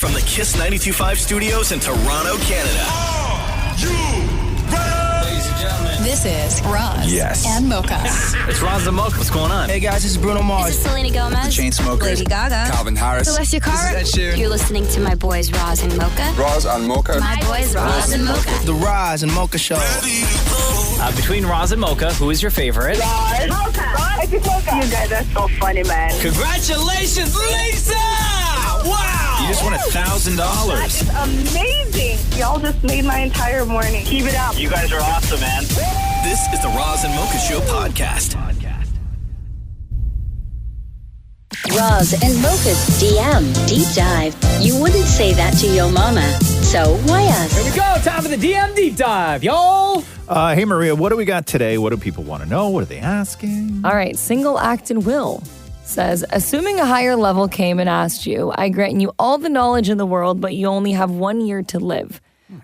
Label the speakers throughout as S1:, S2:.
S1: From the Kiss 92.5 studios in Toronto, Canada.
S2: Are you ready?
S3: Ladies and gentlemen.
S4: This is Roz and Mocha.
S3: It's Roz Mocha. What's going on?
S5: Hey guys, this is Bruno Mars.
S6: This is Selena Gomez.
S5: The Chainsmokers.
S6: Lady Gaga.
S5: Calvin Harris.
S6: Celestia Cara.
S5: This is Ed Sheeran.
S6: You're listening to my boys Roz and Mocha.
S7: Roz and Mocha.
S6: My boys Roz and Mocha.
S5: The Roz and Mocha Show.
S2: Ready to go.
S3: Between Roz and Mocha, who is your favorite?
S8: Mocha. You guys are so funny, man.
S3: Congratulations, Lisa! Wow!
S1: You just won $1,000.
S8: That is amazing. Y'all just made my entire morning. Keep it up.
S2: You guys are awesome, man.
S1: This is the Roz and Mocha Show podcast.
S9: Roz and Mocha's DM Deep Dive. You wouldn't say that to your mama, so why us?
S3: Here we go. Time for the DM Deep Dive, y'all.
S10: Hey, Maria, what do we got today? What do people want to know? What are they asking?
S11: All right, Single Acton Will says, assuming a higher level came and asked you, I grant you all the knowledge in the world, but you only have 1 year to live.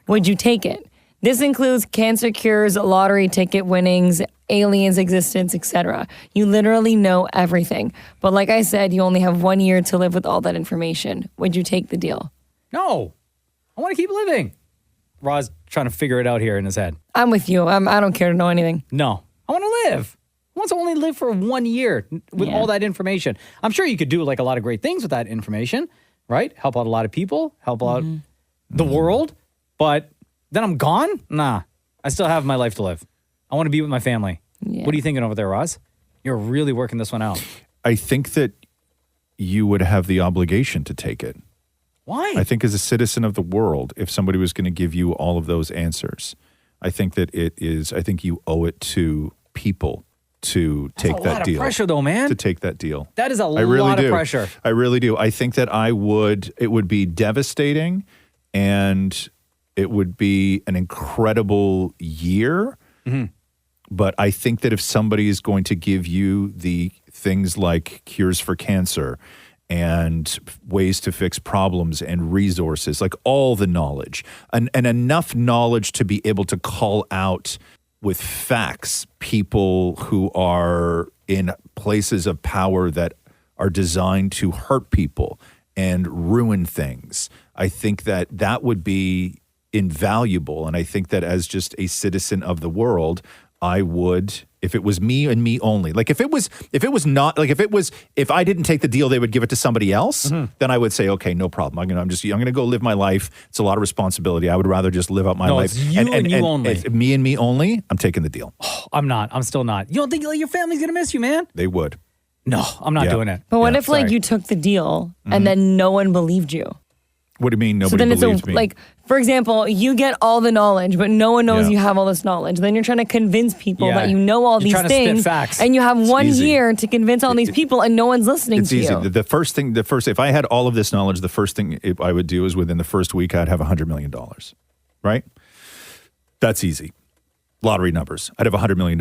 S11: Would you take it? This includes cancer cures, lottery ticket winnings, aliens' existence, etc. You literally know everything. But like I said, you only have 1 year to live with all that information. Would you take the deal?
S3: No. I want to keep living. Roz trying to figure it out here in his head.
S11: I'm with you. I don't care to know anything.
S3: No. I want to live. I want to only live for 1 year with all that information. I'm sure you could do like a lot of great things with that information, right? Help out a lot of people, help out the world. But then I'm gone? Nah. I still have my life to live. I want to be with my family.
S11: Yeah.
S3: What are you thinking over there, Roz? You're really working this one out.
S10: I think that you would have the obligation to take it.
S3: Why?
S10: I think as a citizen of the world, if somebody was going to give you all of those answers, I think that I think you owe it to people to take that deal.
S3: That's a lot of pressure though, man.
S10: To take that deal.
S3: That is a lot of pressure.
S10: I really do. I think that it would be devastating and it would be an incredible year.
S3: Mm-hmm.
S10: But I think that if somebody is going to give you the things like cures for cancer and ways to fix problems and resources, like all the knowledge and enough knowledge to be able to call out with facts people who are in places of power that are designed to hurt people and ruin things, I think that would be invaluable. And I think that as just a citizen of the world, I would, if it was me and me only, like if I didn't take the deal, they would give it to somebody else, then I would say, okay, no problem. I'm going to go live my life. It's a lot of responsibility. I would rather just live out my life.
S3: It's you and you only.
S10: If me and me only, I'm taking the deal.
S3: Oh, I'm not. I'm still not. You don't think your family's going to miss you, man?
S10: They would.
S3: No, I'm not doing it.
S11: But what if like you took the deal and then no one believed you?
S10: What do you mean nobody
S11: believed
S10: believes me?
S11: Like, for example, you get all the knowledge, but no one knows you have all this knowledge. Then you're trying to convince people that you know all these things,
S3: facts.
S11: and you have 1 year to convince all these people, and no one's listening
S10: it's
S11: to
S10: easy.
S11: you.
S10: The first, if I had all of this knowledge, the first thing I would do is within the first week, I'd have $100 million, right? That's easy. Lottery numbers. I'd have $100 million.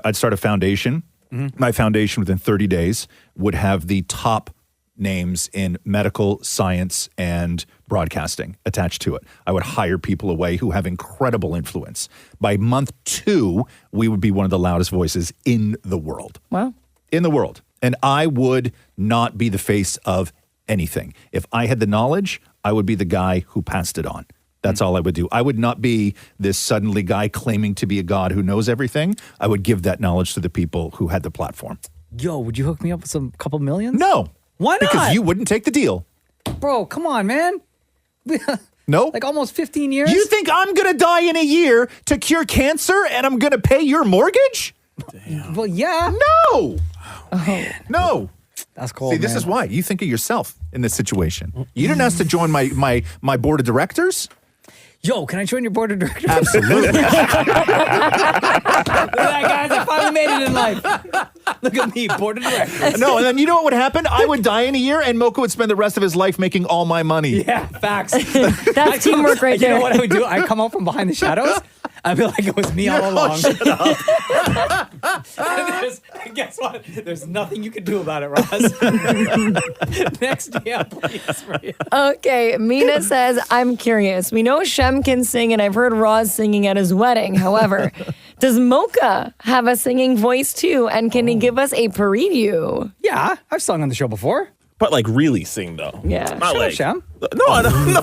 S10: I'd start a foundation. Mm-hmm. My foundation within 30 days would have the top names in medical science and broadcasting attached to it. I would hire people away who have incredible influence. By month 2, we would be one of the loudest voices in the world.
S11: Wow.
S10: In the world. And I would not be the face of anything. If I had the knowledge, I would be the guy who passed it on. That's all I would do. I would not be this suddenly guy claiming to be a god who knows everything. I would give that knowledge to the people who had the platform.
S3: Yo, would you hook me up with some couple millions?
S10: No.
S3: Why not?
S10: Because you wouldn't take the deal.
S3: Bro, come on, man.
S10: No?
S3: Like almost 15 years?
S10: You think I'm going to die in a year to cure cancer and I'm going to pay your mortgage?
S3: Damn. Well, yeah.
S10: No. No.
S3: That's cool.
S10: See, this is why. You think of yourself in this situation. You didn't ask to join my board of directors.
S3: Yo, can I join your board of directors?
S10: Absolutely.
S3: Look at that, guys. I finally made it in life. Look at me, board of directors.
S10: No, and then you know what would happen? I would die in a year and Mocha would spend the rest of his life making all my money.
S3: Yeah, facts.
S11: That's teamwork right there.
S3: You know what I would do? I'd come out from behind the shadows. I'd be like, it was me all along.
S10: Shut up.
S3: Guess what? There's nothing you can do about it, Roz. Next DM, please, Maria.
S11: Okay, Mina says, I'm curious. We know Shem can sing, and I've heard Roz singing at his wedding. However, does Mocha have a singing voice too? And can he give us a preview?
S3: Yeah, I've sung on the show before.
S7: But like really sing though.
S11: Yeah.
S7: Not like
S3: Sham.
S7: no, I don't know.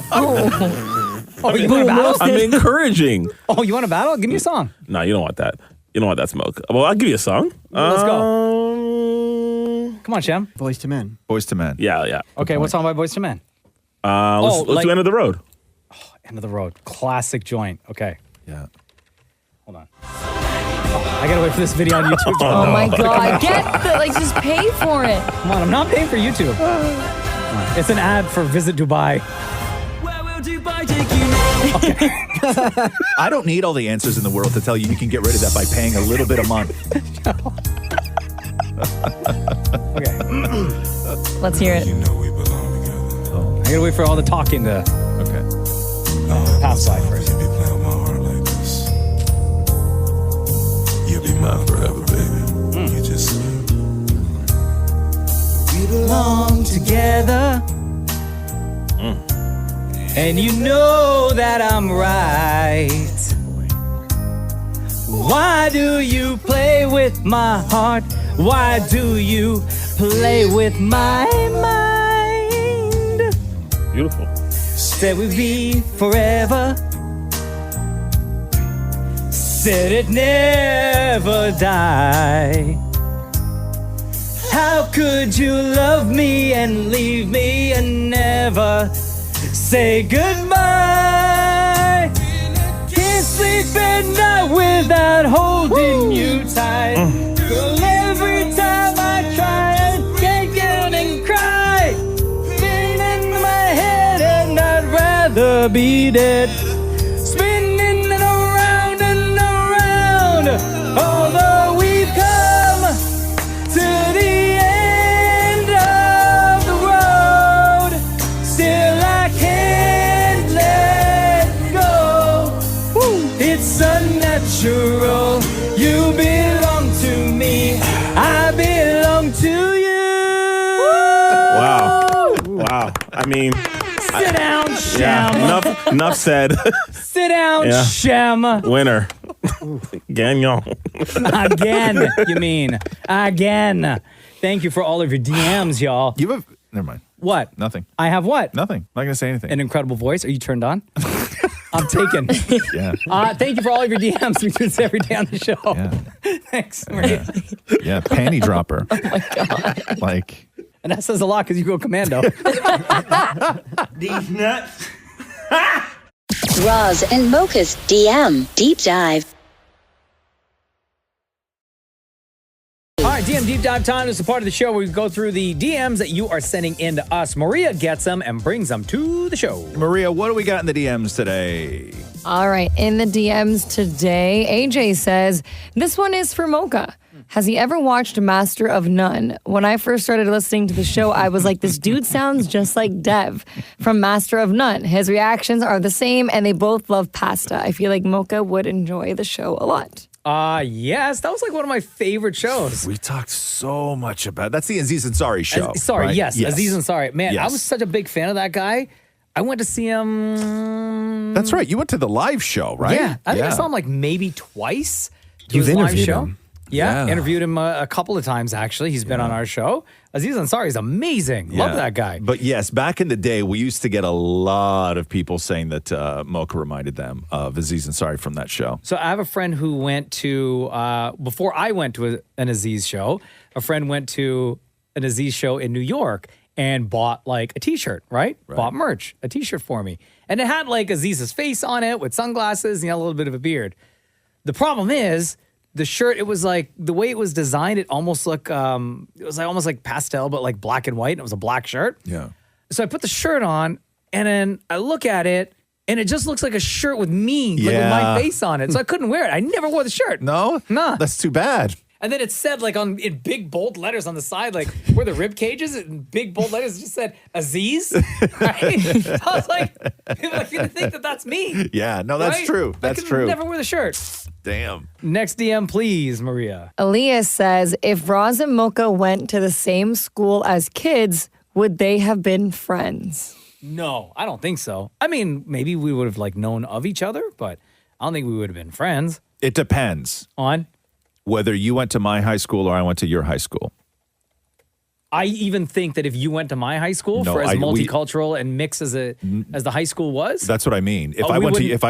S3: Oh, you want a battle?
S7: I'm encouraging.
S3: Oh, you want a battle? Give me a song.
S7: No, you don't want that. You don't want that smoke. Well, I'll give you a song.
S3: Let's go. Come on, Sham.
S12: Boys to Men.
S10: Boys to Men.
S7: Yeah.
S3: Okay, what song by Boys to Men?
S7: Let's do End of the Road.
S3: End of the Road. Classic joint. Okay.
S10: Yeah.
S3: Hold on. I gotta wait for this video on YouTube.
S11: Oh my God. Just pay for it.
S3: Come on, I'm not paying for YouTube. It's an ad for Visit Dubai.
S13: Where will Dubai take you?
S10: I don't need all the answers in the world to tell you can get rid of that by paying a little bit a month.
S3: Okay.
S11: Let's hear it.
S3: I gotta wait for all the talking to pass by first.
S14: You'll be mine forever, baby. You just
S3: We belong together. And you know that I'm right. Why do you play with my heart? Why do you play with my mind?
S7: Beautiful.
S3: Said we'd be forever. Said it never die. How could you love me and leave me and never say goodbye? Can't sleep at night without holding you tight. Well, every time I try, I take it and cry. Spin in my head and I'd rather be dead. Spinning around and around. Although we've come to the end of the road, still I can't let go. It's unnatural. You belong to me. I belong to you.
S7: Wow. I mean,
S3: Sit down, Sham.
S7: Enough said.
S3: Sit down,
S7: Yeah.
S3: Sham.
S7: Winner. Gagnon.
S3: Again, you mean. Again. Thank you for all of your DMs, y'all.
S10: You have... Never mind.
S3: What?
S10: Nothing.
S3: I have what?
S10: Nothing. Not going to say anything.
S3: An incredible voice. Are you turned on? I'm taken.
S10: Yeah.
S3: Thank you for all of your DMs. We do this every day on the show.
S10: Yeah.
S3: Thanks, Maria.
S10: Yeah. Panty dropper.
S11: Oh my God.
S10: Like...
S3: And that says a lot because you go commando.
S13: These nuts.
S9: Roz and Mocha's DM Deep Dive.
S3: All right, DM Deep Dive time. This is a part of the show where we go through the DMs that you are sending in to us. Maria gets them and brings them to the show.
S10: Maria, what do we got in the DMs today?
S11: All right, in the DMs today, AJ says, this one is for Mocha. Has he ever watched Master of None? When I first started listening to the show, I was like, this dude sounds just like Dev from Master of None. His reactions are the same, and they both love pasta. I feel like Mocha would enjoy the show a lot.
S3: Yes, that was like one of my favorite shows.
S10: We talked so much about... That's the Aziz Ansari show.
S3: Yes, Aziz Ansari. Man,
S10: Yes.
S3: I was such a big fan of that guy. I went to see him.
S10: That's right. You went to the live show, right?
S3: Yeah, I think I saw him like maybe twice. To
S12: You've
S3: his live
S12: interviewed
S3: show.
S12: him.
S3: Yeah,
S10: Yeah.
S3: interviewed him a couple of times, actually. He's been on our show. Aziz Ansari is amazing. Love that guy.
S10: But yes, back in the day, we used to get a lot of people saying that Mocha reminded them of Aziz Ansari from that show.
S3: So I have a friend who went to, before I went to an Aziz show, a friend went to an Aziz show in New York and bought like a t-shirt, right? Bought merch, a t-shirt for me. And it had like Aziz's face on it with sunglasses and he had a little bit of a beard. The problem is, the shirt, it was like, the way it was designed, it almost looked, it was like almost like pastel, but like black and white. And it was a black shirt.
S10: Yeah.
S3: So I put the shirt on and then I look at it and it just looks like a shirt with me, like with my face on it. So I couldn't wear it. I never wore the shirt.
S10: No?
S3: Nah.
S10: That's too bad.
S3: And then it said like in big bold letters on the side, like where the rib cage is, in big bold letters, it just said Aziz. Right? I was like, people are gonna think that that's me.
S10: Yeah, no, that's
S3: right?
S10: true. That's
S3: I could
S10: true.
S3: never wear the shirt.
S10: Damn.
S3: Next DM, please, Maria.
S11: Elias says, if Roz and Mocha went to the same school as kids, would they have been friends?
S3: No, I don't think so. I mean, maybe we would have like known of each other, but I don't think we would have been friends.
S10: It depends
S3: on
S10: whether you went to my high school or I went to your high school.
S3: I even think that if you went to my high school for as multicultural and mixed as the high school was.
S10: That's what I mean. If I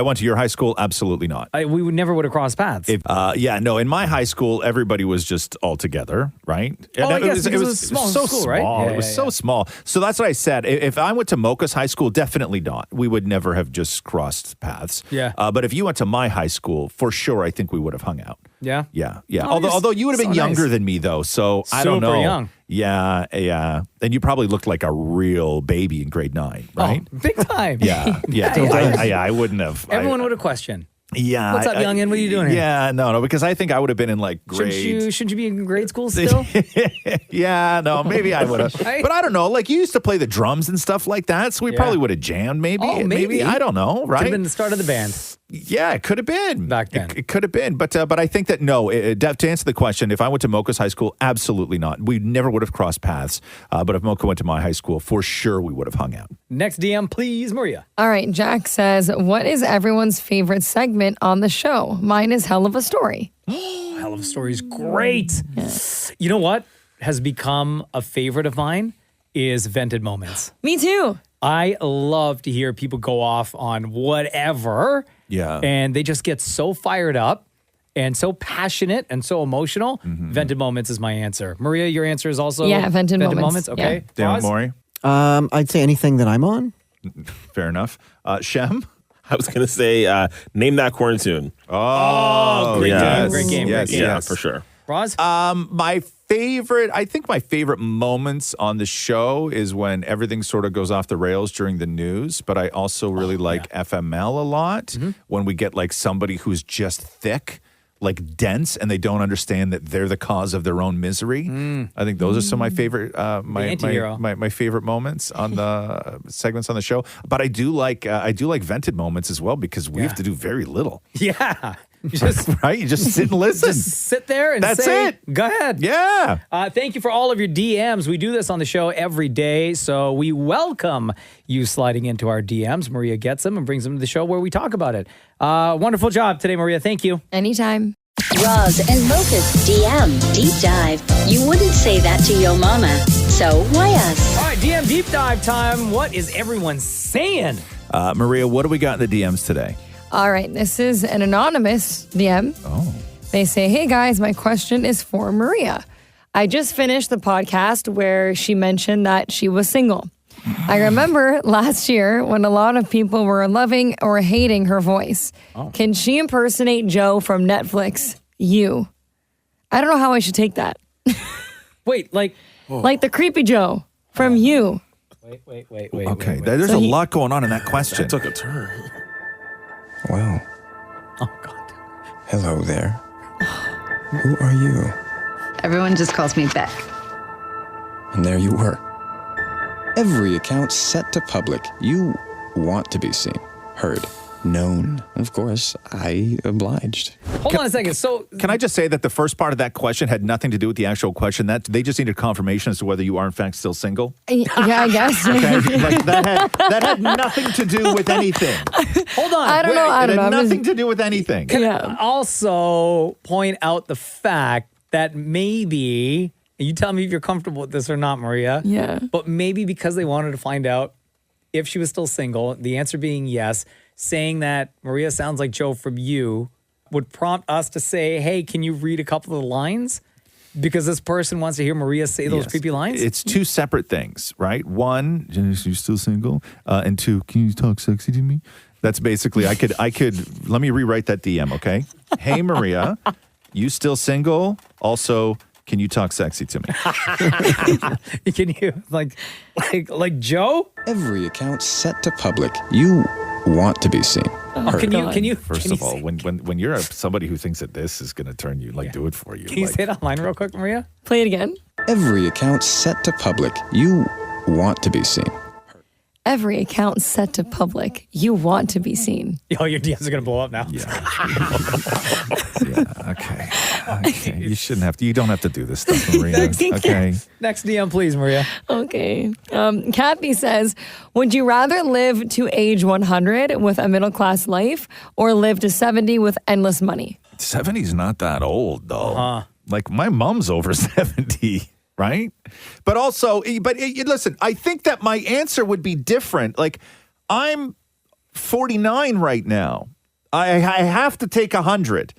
S10: went to your high school, absolutely not.
S3: We never would have crossed paths.
S10: In my high school, everybody was just all together, right?
S3: I guess it was small
S10: so
S3: school,
S10: small,
S3: right?
S10: It was so small. So that's what I said. If I went to Mocha's high school, definitely not. We would never have just crossed paths.
S3: Yeah.
S10: But if you went to my high school, for sure, I think we would have hung out.
S3: Yeah?
S10: Yeah.
S3: Oh,
S10: although you would have been younger than me, though. So I don't know.
S3: Super young.
S10: Yeah. And you probably looked like a real baby in grade 9, right?
S3: Oh, big time.
S10: Yeah. I wouldn't have.
S3: Everyone would have questioned.
S10: Yeah.
S3: What's up, youngin'? What are you doing here?
S10: Yeah, no, because I think I would have been in like grade.
S3: Shouldn't you be in grade school still?
S10: Yeah, no, maybe I would have.
S3: Right?
S10: But I don't know. Like you used to play the drums and stuff like that, so we probably would have jammed. Maybe.
S3: Oh, maybe.
S10: I don't know. Right?
S3: Could have been the start of the band.
S10: Yeah, it could have been
S3: back then.
S10: It could have been, but I think that no. To answer the question, if I went to Mocha's high school, absolutely not. We never would have crossed paths. But if Mocha went to my high school, for sure we would have hung out.
S3: Next DM, please, Maria.
S11: All right, Jack says, what is everyone's favorite segment on the show? Mine is Hell of a Story.
S3: Hell of a Story is great. Yeah. You know what has become a favorite of mine is Vented Moments.
S11: Me too.
S3: I love to hear people go off on whatever.
S10: Yeah.
S3: And they just get so fired up and so passionate and so emotional. Mm-hmm. Vented Moments is my answer. Maria, your answer is also
S11: Vented Moments.
S3: Okay.
S11: Yeah.
S10: Down, Maury?
S12: I'd say anything that I'm on.
S10: Fair enough. Shem?
S7: I was going to say, name that corn tune.
S10: Oh,
S3: great
S10: yes.
S3: game. Great game.
S10: Yes,
S3: great game.
S7: Yeah, for sure.
S3: Roz?
S10: My favorite moments on the show is when everything sort of goes off the rails during the news, but I also really like FML a lot when we get like somebody who's just thick, like dense, and they don't understand that they're the cause of their own misery. I think those are some of my favorite my favorite moments on the segments on the show. But I do like Vented Moments as well because we have to do very little.
S3: Yeah. You just
S10: right? You just sit and listen.
S3: Just sit there and
S10: That's
S3: say,
S10: it.
S3: Go ahead.
S10: Yeah.
S3: Thank you for all of your DMs. We do this on the show every day, so we welcome you sliding into our DMs. Maria gets them and brings them to the show where we talk about it. Wonderful job today, Maria. Thank you.
S11: Anytime.
S9: Roz and Mocha's DM Deep Dive. You wouldn't say that to your mama, so why us?
S3: All right, DM Deep Dive time. What is everyone saying?
S10: Maria, what do we got in the DMs today?
S11: All right, this is an anonymous DM.
S10: Oh.
S11: They say, hey guys, my question is for Maria. I just finished the podcast where she mentioned that she was single. I remember last year when a lot of people were loving or hating her voice. Oh. Can she impersonate Joe from Netflix? You. I don't know how I should take that.
S3: Wait, like
S11: the creepy Joe from You.
S3: Wait.
S10: Okay, there's a lot going on in that question.
S7: That took a turn.
S15: Well.
S3: Oh, God.
S15: Hello there. Who are you?
S16: Everyone just calls me Beck.
S15: And there you were. Every account set to public. You want to be seen, heard, known. Of course, I obliged.
S3: Hold on a second. So,
S10: can I just say that the first part of that question had nothing to do with the actual question? That they just needed confirmation as to whether you are in fact still single.
S11: Yeah, I guess.
S10: Okay, like that had nothing to do with anything.
S3: Hold on.
S11: I don't know.
S10: It had nothing to do with anything.
S3: Can I also point out the fact that maybe, you tell me if you're comfortable with this or not, Maria.
S11: Yeah.
S3: But maybe because they wanted to find out if she was still single, the answer being yes, saying that Maria sounds like Joe from You would prompt us to say, hey, can you read a couple of the lines? Because this person wants to hear Maria say those creepy lines?
S10: It's two separate things, right? One, you're still single. And two, can you talk sexy to me? That's basically, I could, let me rewrite that DM, okay? Hey, Maria, you still single? Also, can you talk sexy to me?
S3: Can you, like Joe?
S15: Every account set to public. You want to be seen.
S3: Oh, can you?
S10: First of all, when you're somebody who thinks that this is going to turn you, do it for you.
S3: Can you say that line real quick, Maria?
S11: Play it again.
S15: Every account set to public. You want to be seen.
S11: Every account set to public. You want to be seen.
S3: Oh, your DMs are going to blow up now.
S10: Yeah. Okay. You shouldn't have to. You don't have to do this stuff, Maria. Okay.
S3: Next DM, please, Maria.
S11: Okay. Kathy says, would you rather live to age 100 with a middle-class life or live to 70 with endless money?
S10: 70's not that old, though. Like, my mom's over 70. right? But also, listen, I think that my answer would be different. Like, I'm 49 right now. I have to take 100.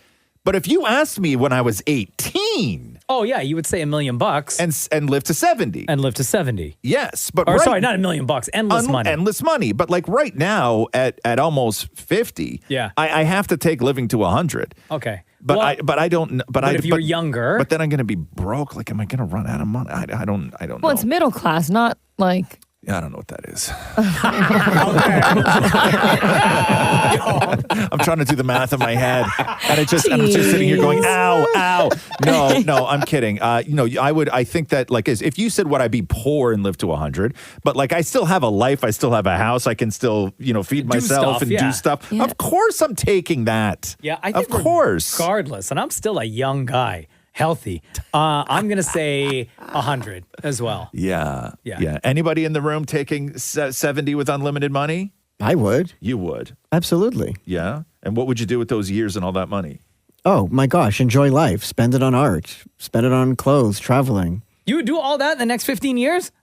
S10: But if you asked me when I was 18...
S3: Oh, yeah, you would say $1 million.
S10: And live to 70.
S3: And live to 70.
S10: Yes. But
S3: sorry, not $1 million. Endless money.
S10: Endless money. But like right now at almost 50,
S3: yeah.
S10: I have to take living to 100.
S3: Okay.
S10: But
S3: well,
S10: I don't. But
S3: if you're younger,
S10: but then I'm going to be broke. Like, am I going to run out of money? I don't know.
S11: Well, it's middle class, not like.
S10: Yeah, I don't know what that is. I'm trying to do the math in my head, and I'm just sitting here going, "Ow, ow!" No, I'm kidding. I think that like if you said, "Would I be poor and live to 100?" But like, I still have a life, I still have a house, I can still feed myself and do stuff. Yeah. Of course, I'm taking that.
S3: Yeah, I think
S10: of course.
S3: Regardless, and I'm still a young guy. Healthy. I'm going to say 100 as well.
S10: Yeah. Anybody in the room taking 70 with unlimited money?
S12: I would.
S10: You would?
S12: Absolutely.
S10: Yeah? And what would you do with those years and all that money?
S12: Oh, my gosh. Enjoy life. Spend it on art. Spend it on clothes, traveling.
S3: You would do all that in the next 15 years?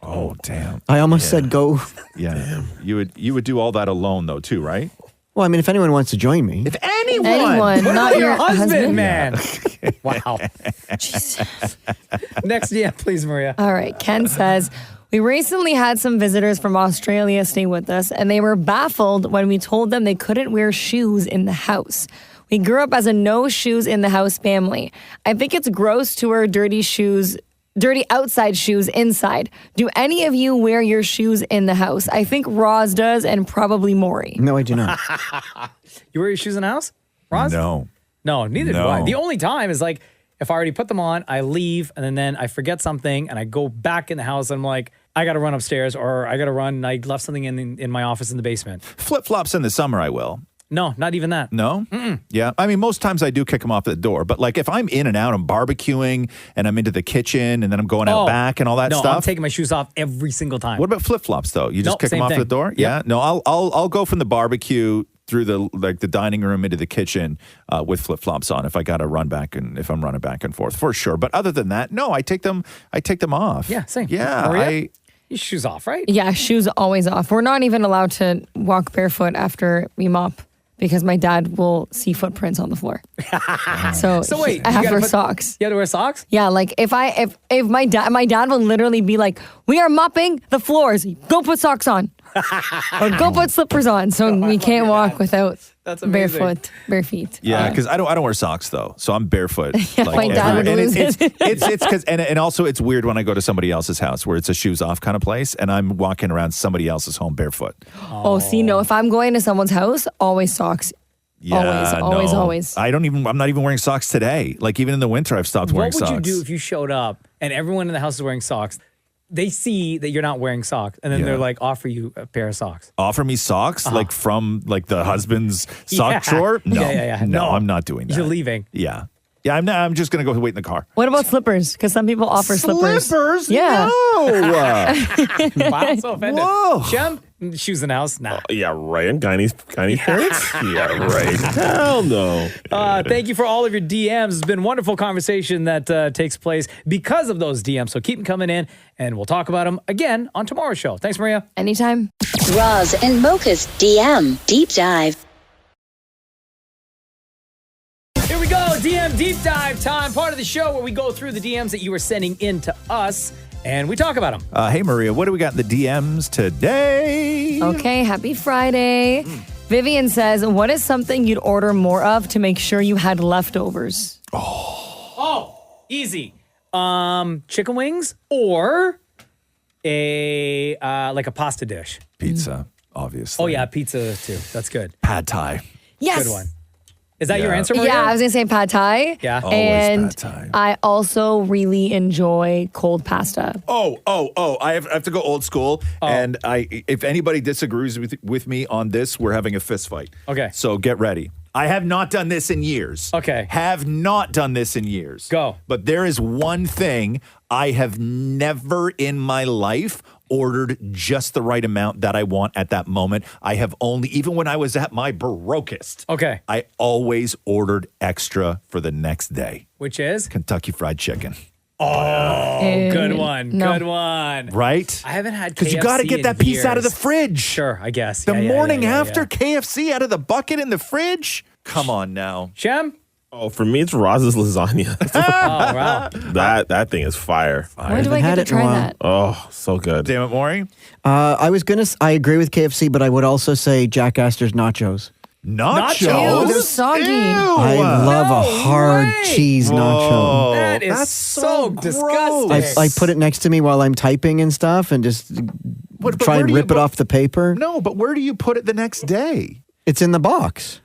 S10: Oh, damn.
S12: I almost said go.
S10: Yeah. Damn. You would do all that alone, though, too, right?
S12: Well, I mean, if anyone wants to join me.
S10: If anyone.
S11: What
S3: not your husband, man.
S10: Yeah.
S3: Wow. Next DM, please, Maria.
S11: All right. Ken says, we recently had some visitors from Australia stay with us, and they were baffled when we told them they couldn't wear shoes in the house. We grew up as a no shoes in the house family. I think it's gross to wear dirty outside shoes inside. Do any of you wear your shoes in the house? I think Roz does, and probably Maury.
S12: No, I do not.
S3: You wear your shoes in the house, Roz?
S10: No,
S3: neither do I. The only time is like if I already put them on, I leave, and then I forget something, and I go back in the house, and I'm like, I got to run upstairs, or I got to run. I left something in my office in the basement.
S10: Flip-flops in the summer, I will.
S3: No, not even that.
S10: No? Mm-mm. Yeah. I mean, most times I do kick them off at the door. But like if I'm in and out, I'm barbecuing and I'm into the kitchen and then I'm going out back and all that stuff.
S3: No, I'm taking my shoes off every single time.
S10: What about flip-flops though? You just kick them off the door?
S3: Yep.
S10: Yeah. No, I'll go from the barbecue through the dining room into the kitchen with flip-flops on if I got to run back and if I'm running back and forth for sure. But other than that, no, I take them off.
S3: Yeah, same.
S10: Yeah.
S3: Maria? Your shoes off, right?
S11: Yeah, shoes always off. We're not even allowed to walk barefoot after we mop because my dad will see footprints on the floor. So
S3: wait,
S11: I have to wear socks.
S3: You have to wear socks?
S11: Yeah, like if my dad will literally be like, "We are mopping the floors. Go put socks on." Or go put slippers on, so we can't walk without bare feet.
S10: Yeah, because I don't wear socks though, so I'm barefoot.
S11: Yeah, my dad would lose it.
S10: It's because and also it's weird when I go to somebody else's house where it's a shoes off kind of place, and I'm walking around somebody else's home barefoot.
S11: Oh, see, no, if I'm going to someone's house, always socks.
S10: Yeah,
S11: always.
S10: I'm not even wearing socks today. Like even in the winter, I've stopped wearing socks.
S3: What would you do if you showed up and everyone in the house is wearing socks? They see that you're not wearing socks, and then they're like, offer you a pair of socks.
S10: Offer me socks, like from like the husband's sock drawer? No, no, I'm not doing that.
S3: You're leaving.
S10: Yeah. Yeah, I'm just going to go wait in the car.
S11: What about slippers? Because some people offer slippers.
S10: Slippers?
S11: Yeah.
S10: No.
S3: Wow, I'm so offended.
S10: Whoa.
S3: Shem, shoes in the house? Nah.
S7: Yeah, right. And Guyanese parents? Yeah, right. Hell no.
S3: Thank you for all of your DMs. It's been a wonderful conversation that takes place because of those DMs. So keep them coming in, and we'll talk about them again on tomorrow's show. Thanks, Maria.
S11: Anytime.
S9: Roz and Mocha's DM Deep Dive.
S3: Here we go, DM Deep Dive time. Part of the show where we go through the DMs that you were sending in to us, and we talk about them.
S10: Hey, Maria, what do we got in the DMs today?
S11: Okay, happy Friday. Vivian says, what is something you'd order more of to make sure you had leftovers?
S3: Oh, easy. Chicken wings or a pasta dish.
S10: Pizza, obviously.
S3: Oh, yeah, pizza too. That's good.
S10: Pad Thai.
S11: Yes.
S3: Good one. Is that your answer, Maria?
S11: Yeah, I was going to say pad thai.
S3: Yeah.
S10: Always
S11: and
S10: pad thai.
S11: I also really enjoy cold pasta.
S10: Oh, I have to go old school. And if anybody disagrees with me on this, we're having a fist fight.
S3: Okay.
S10: So get ready. I have not done this in years.
S3: Okay.
S10: Have not done this in years.
S3: Go.
S10: But there is one thing I have never in my life ordered just the right amount that I want at that moment. I have only, even when I was at my brokest, I always ordered extra for the next day.
S3: Which is?
S10: Kentucky Fried Chicken.
S3: Oh, good one.
S11: No.
S3: Good one.
S10: Right?
S3: I haven't had
S10: Because you got to
S3: KFC
S10: get
S3: in
S10: that piece out of the
S3: years.
S10: fridge.
S3: Sure, I guess.
S10: The
S3: Yeah, yeah,
S10: morning
S3: yeah, yeah,
S10: after
S3: yeah.
S10: KFC out of the bucket in the fridge? Come on now.
S3: Shem?
S7: Oh, for me, it's Roz's lasagna.
S3: Oh, wow.
S7: that thing is fire.
S11: When do I get to try that?
S7: Oh, so good.
S10: Damn it, Maury.
S12: I agree with KFC, but I would also say Jack Astor's nachos.
S10: Nachos?
S11: Ew, they're soggy.
S12: I love a hard cheese nacho.
S3: That is
S10: That's
S3: so
S10: gross.
S3: disgusting.
S12: I put it next to me while I'm typing and stuff and just
S10: But
S12: try
S10: where
S12: and
S10: do you
S12: rip it off the paper.
S10: No, but where do you put it the next day?
S12: It's in the box.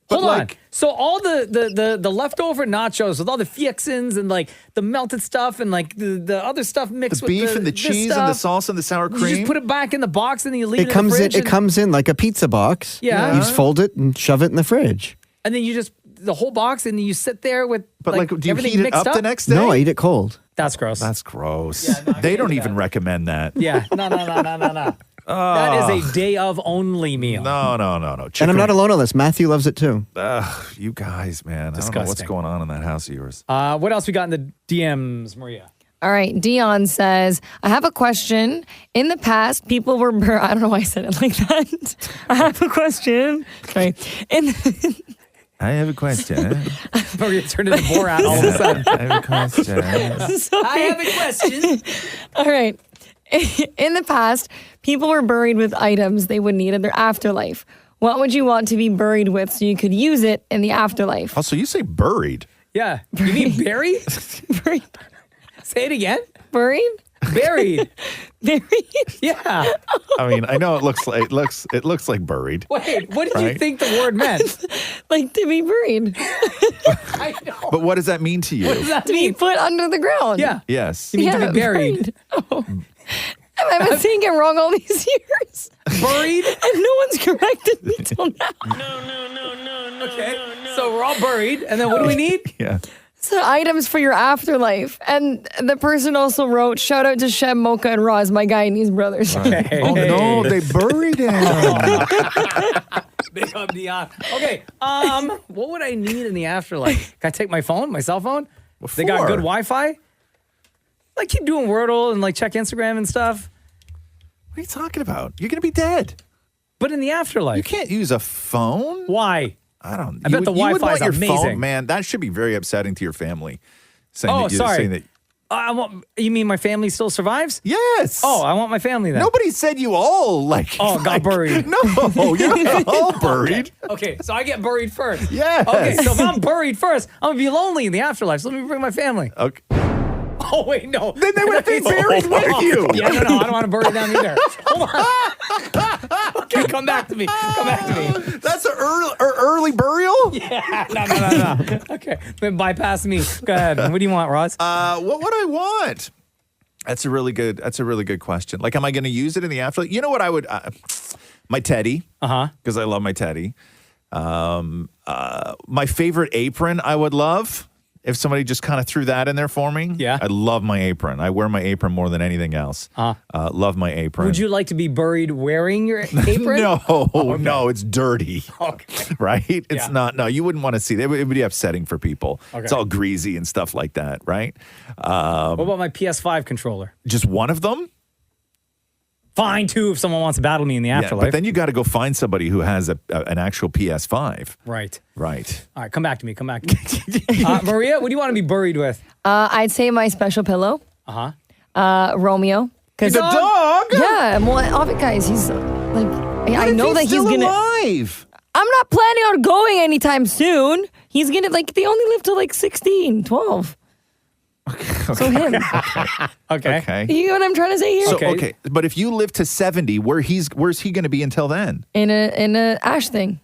S3: Hold on. So all the leftover nachos with all the fixins and like the melted stuff and like the other stuff mixed
S10: The
S3: with
S10: beef and the
S3: this
S10: cheese and the
S3: stuff.
S10: sauce and the sour
S3: You
S10: cream?
S3: just put it back in the box and then you leave it,
S12: It comes
S3: in the
S12: in.
S3: fridge.
S12: It comes in like a pizza box.
S3: Yeah.
S12: You just fold it and shove it in the fridge.
S3: And then you just the whole box and you sit there with
S10: But like, do you
S3: everything
S10: heat it
S3: mixed
S10: up the next day?
S12: No, I eat it cold.
S3: That's gross.
S10: That's gross. They don't even recommend that.
S3: Yeah. No. That is a day of only meal.
S10: No.
S12: And I'm not alone on this. Matthew loves it too.
S10: Ugh, you guys, man. I don't know what's
S3: Disgusting.
S10: going on in that house of yours.
S3: What else we got in the DMs, Maria?
S11: All right, Dion says, I have a question. In the past, people were I don't know why I said it like that. I have a question. Okay.
S10: I have a question.
S3: Maria turned into Borat all of a sudden.
S10: I have a question.
S3: I have a question.
S11: All right. In the past, people were buried with items they would need in their afterlife. What would you want to be buried with so you could use it in the afterlife?
S10: Also, you say buried.
S3: Yeah. You mean buried?
S11: Buried.
S3: Say it again.
S11: Buried?
S3: Buried.
S11: Buried?
S3: Yeah.
S10: I mean, I know it looks like buried.
S3: Wait, what did you
S10: Right?
S3: think the word meant?
S11: Like to be buried.
S3: I know.
S10: But what does that mean to you?
S3: What does that
S11: To be
S3: mean?
S11: put under the ground.
S3: Yeah.
S10: Yes.
S3: You mean to be buried.
S11: Oh. I've been saying it wrong all these years.
S3: Buried?
S11: And no one's corrected me till now.
S3: No. Okay. So we're all buried. And then what do we need?
S10: Yeah.
S11: So items for your afterlife. And the person also wrote, shout out to Shem, Mocha, and Roz, my Guyanese brothers.
S3: Okay.
S10: Oh no, they buried him.
S3: Big up Dion. Okay. What would I need in the afterlife? Can I take my phone, my cell phone? They got good Wi-Fi? Like keep doing Wordle and like check Instagram and stuff.
S10: What are you talking about? You're gonna be dead.
S3: But in the afterlife.
S10: You can't use a phone.
S3: Why?
S10: I don't.
S3: I bet the
S10: you would
S3: Wi-Fi
S10: want
S3: is
S10: your
S3: amazing.
S10: phone, man. That should be very upsetting to your family. Saying
S3: Oh,
S10: that
S3: sorry.
S10: Saying that,
S3: You mean my family still survives?
S10: yes.
S3: Oh, I want my family then.
S10: Nobody said you all like.
S3: Oh, got buried.
S10: No, you're not all buried.
S3: Okay, so I get buried first.
S10: Yes.
S3: Okay, so if I'm buried first, I'm gonna be lonely in the afterlife. So let me bring my family.
S10: Okay.
S3: Oh wait, no.
S10: Then they would have been buried with you.
S3: Yeah, no, I don't want to bury them either. Hold on. Okay, come back to me. Come back to me.
S10: That's an early burial.
S3: Yeah, no. Okay, then bypass me. Go ahead. What do you want, Roz?
S10: What would I want? That's a really good question. Like, am I going to use it in the afterlife? You know what I would? My teddy. Because I love my teddy. My favorite apron I would love if somebody just kind of threw that in there for me.
S3: Yeah.
S10: I love my apron. I wear my apron more than anything else. Love my apron.
S3: Would you like to be buried wearing your apron?
S10: No, it's dirty.
S3: Okay.
S10: Right? It's
S3: Yeah.
S10: not. No, you wouldn't want to see that. It would be upsetting for people.
S3: Okay.
S10: It's all greasy and stuff like that, right?
S3: What about my PS5 controller?
S10: Just one of them?
S3: Fine, too, if someone wants to battle me in the
S10: Yeah,
S3: afterlife.
S10: but then you got to go find somebody who has an actual PS5.
S3: Right.
S10: Right.
S3: All right, come back to me. Maria, what do you want to be buried with?
S11: I'd say my special pillow. Romeo.
S10: The dog?
S11: Yeah, well, all the guys, he's like, I know that he's gonna.
S10: alive.
S11: I'm not planning on going anytime soon. He's gonna, like, they only live till like 16, 12. So him.
S10: Okay.
S11: You know what I'm trying to say here?
S10: So, okay. But if you live to 70, where's he going to be until then?
S11: In a ash thing.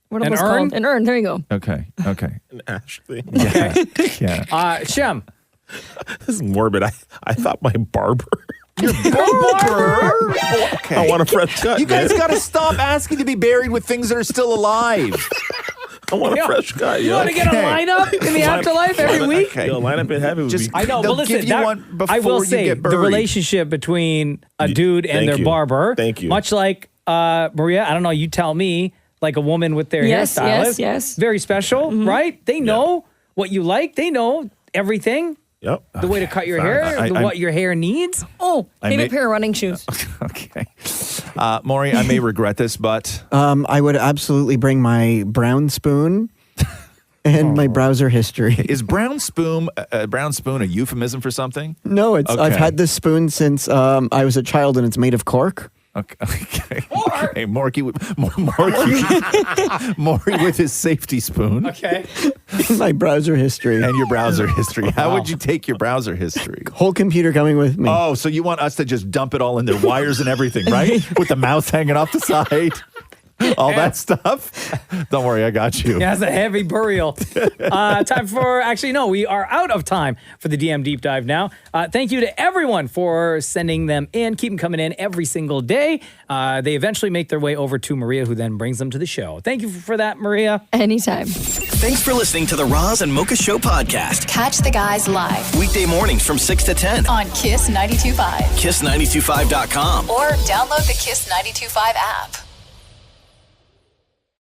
S11: What are
S3: An
S11: those
S3: urn?
S11: called? An urn. There you go.
S10: Okay.
S7: An ash thing.
S10: Yeah.
S3: Shem.
S7: This is morbid. I thought my barber.
S10: Your barber? Okay.
S7: I want a fresh cut.
S10: You guys
S7: man.
S10: got to stop asking to be buried with things that are still alive.
S7: I want a fresh cut.
S3: You want to get a lineup in the afterlife every week?
S10: Okay.
S7: Yo, line up in heaven would
S10: Just-
S7: be.
S3: I know,
S10: They'll
S3: but listen,
S10: give you one before
S3: I will
S10: you
S3: say
S10: get
S3: the
S10: buried.
S3: relationship between a dude and
S7: Thank
S3: their
S7: you.
S3: barber,
S7: Thank you.
S3: much like Maria, I don't know, you tell me, like a woman with their hairstylist.
S11: Yes.
S3: Very special, right? They know what you like. They know everything.
S10: Yep.
S3: The way to cut your hair, what your hair needs.
S11: Oh,
S10: I
S11: favorite
S10: may-
S11: pair of running shoes.
S10: Okay. Maury, I may regret this, but
S12: I would absolutely bring my brown spoon and my browser history.
S10: is brown spoon a euphemism for something?
S12: No, it's.
S10: Okay.
S12: I've had this spoon since I was a child, and it's made of cork.
S10: Okay. Morky with his safety spoon.
S3: Okay.
S12: My browser history.
S10: And your browser history. How would you take your browser history?
S12: Whole computer coming with me.
S10: Oh, so you want us to just dump it all in there, wires and everything, right? With the mouse hanging off the side. All that stuff. Don't worry, I got you.
S3: Yeah, it's a heavy burial. Time for, actually, no, we are out of time for the DM Deep Dive now. Thank you to everyone for sending them in. Keep them coming in every single day. They eventually make their way over to Maria, who then brings them to the show. Thank you for that, Maria.
S11: Anytime.
S1: Thanks for listening to the Roz and Mocha Show podcast.
S4: Catch the guys live
S1: Weekday mornings from 6 to 10.
S4: on Kiss 92.5
S1: Kiss925.com.
S4: or download the Kiss 92.5 app.